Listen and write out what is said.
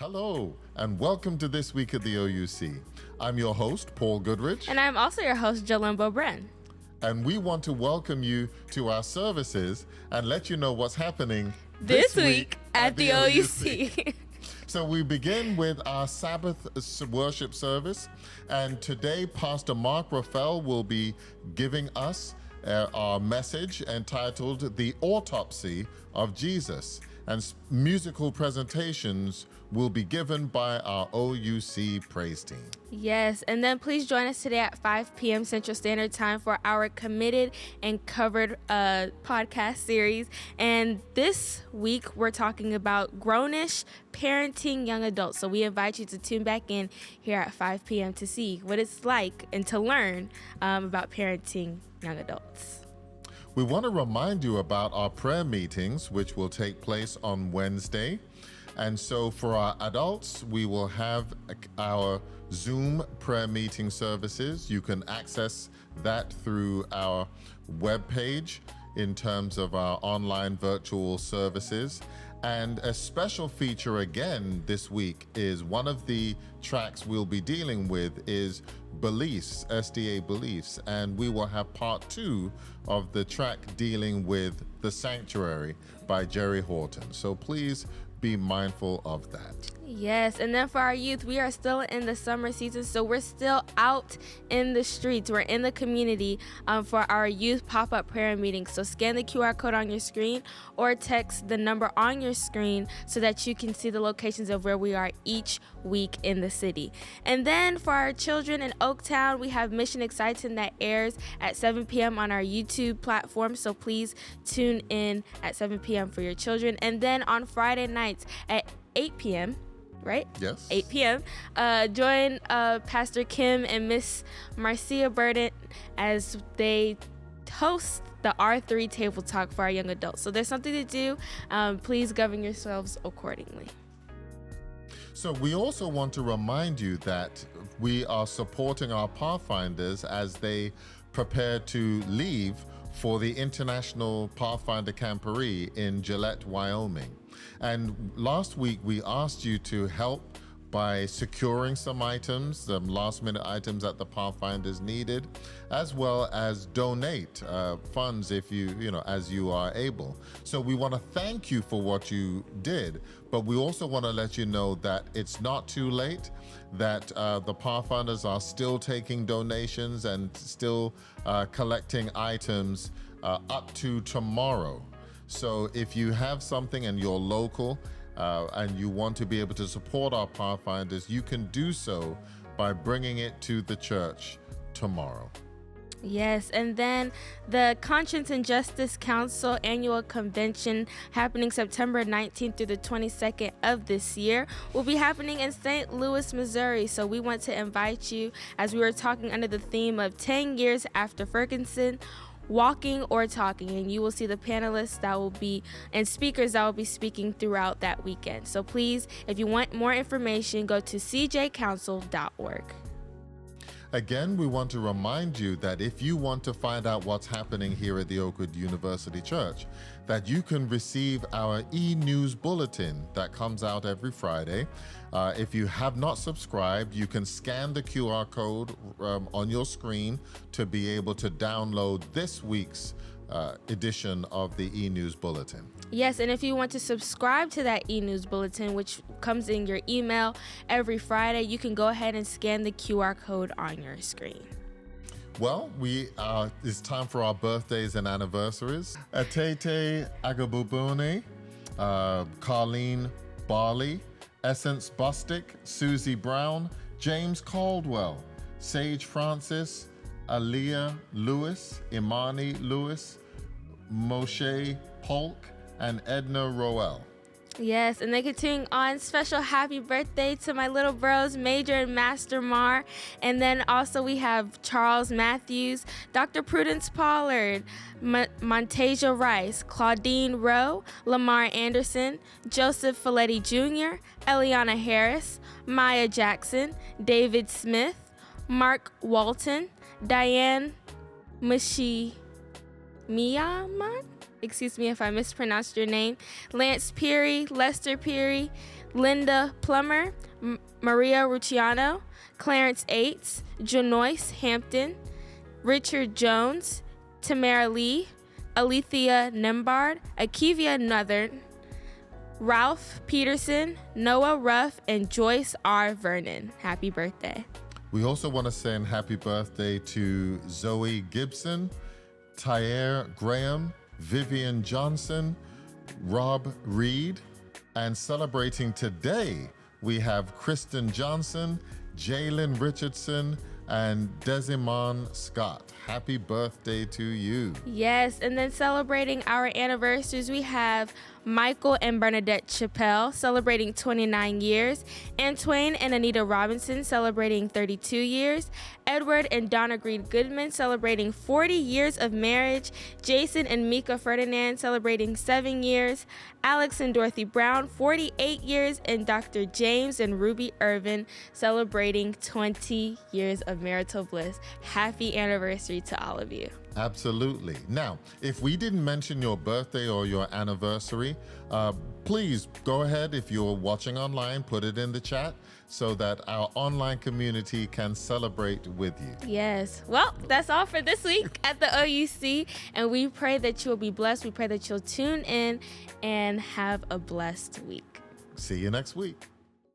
Hello, and welcome to This Week at the OUC. I'm your host, Paul Goodrich. And I'm also your host, Jalumbo Bren. And we want to welcome you to our services and let you know what's happening this week at the OUC. So we begin with our Sabbath worship service. And today, Pastor Mark Raffel will be giving us our message entitled The Autopsy of Jesus. And musical presentations will be given by our OUC praise team. Yes, and then please join us today at 5 p.m. Central Standard Time for our Committed and Covered podcast series. And this week, we're talking about grownish parenting young adults. So we invite you to tune back in here at 5 p.m. to see what it's like and to learn about parenting young adults. We want to remind you about our prayer meetings, which will take place on Wednesday. And so for our adults, we will have our Zoom prayer meeting services. You can access that through our webpage in terms of our online virtual services. And a special feature again this week is one of the tracks we'll be dealing with is beliefs, SDA beliefs, and we will have part 2 of the track dealing with the sanctuary by Jerry Horton. So please be mindful of that. Yes, and then for our youth, we are still in the summer season, so we're still out in the streets. We're in the community for our youth pop-up prayer meetings. So scan the QR code on your screen or text the number on your screen so that you can see the locations of where we are each week in the city. And then for our children in Oaktown, we have Mission Exciting that airs at 7 p.m. on our YouTube platform. So please tune in at 7 p.m. for your children. And then on Friday nights at 8 p.m., right? Yes. 8 p.m. Join Pastor Kim and Miss Marcia Burden as they host the R3 Table Talk for our young adults. So there's something to do. Please govern yourselves accordingly. So we also want to remind you that we are supporting our Pathfinders as they prepare to leave for the International Pathfinder Camporee in Gillette, Wyoming. And last week, we asked you to help by securing some items, some last-minute items that the Pathfinders needed, as well as donate funds if as you are able. So we want to thank you for what you did, but we also want to let you know that it's not too late, that the Pathfinders are still taking donations and still collecting items up to tomorrow. So if you have something and you're local and you want to be able to support our Pathfinders, you can do so by bringing it to the church tomorrow. Yes, and then the Conscience and Justice Council annual convention happening September 19th through the 22nd of this year will be happening in St. Louis, Missouri. So we want to invite you, as we were talking under the theme of 10 years after Ferguson, walking or talking, and you will see the panelists that will be and speakers that will be speaking throughout that weekend. So please, if you want more information, go to cjcouncil.org. Again, we want to remind you that if you want to find out what's happening here at the Oakwood University Church, that you can receive our e-news bulletin that comes out every Friday. If you have not subscribed, you can scan the QR code on your screen to be able to download this week's edition of the e-news bulletin. Yes, and if you want to subscribe to that e-news bulletin, which comes in your email every Friday, you can go ahead and scan the QR code on your screen. Well, it's time for our birthdays and anniversaries. Atete Agabubune, Carlene Barley, Essence Bustick, Susie Brown, James Caldwell, Sage Francis, Aaliyah Lewis, Imani Lewis, Moshe Polk, and Edna Roel. Yes, and then continuing on, special happy birthday to my little bros, Major and Master Mar. And then also we have Charles Matthews, Dr. Prudence Pollard, Montasia Rice, Claudine Rowe, Lamar Anderson, Joseph Folletti Jr., Eliana Harris, Maya Jackson, David Smith, Mark Walton, Diane Miyaman, excuse me if I mispronounced your name, Lance Peary, Lester Peary, Linda Plummer, Maria Rucciano, Clarence Aites, Janoyce Hampton, Richard Jones, Tamara Lee, Alethea Nembard, Akivia Northern, Ralph Peterson, Noah Ruff, and Joyce R. Vernon. Happy birthday. We also want to send happy birthday to Zoe Gibson, Tyre Graham, Vivian Johnson, Rob Reed, and celebrating today, we have Kristen Johnson, Jalen Richardson, and Desimon Scott. Happy birthday to you. Yes, and then celebrating our anniversaries, we have Michael and Bernadette Chappelle celebrating 29 years, Antwain and Anita Robinson celebrating 32 years, Edward and Donna Greed Goodman celebrating 40 years of marriage, Jason and Mika Ferdinand celebrating 7 years, Alex and Dorothy Brown 48 years, and Dr. James and Ruby Irvin celebrating 20 years of marital bliss. Happy anniversary to all of you. Absolutely. Now, if we didn't mention your birthday or your anniversary, please go ahead, if you're watching online, put it in the chat so that our online community can celebrate with you. Yes. Well, that's all for this week at the OUC, and we pray that you'll be blessed. We pray that you'll tune in and have a blessed week. See you next week.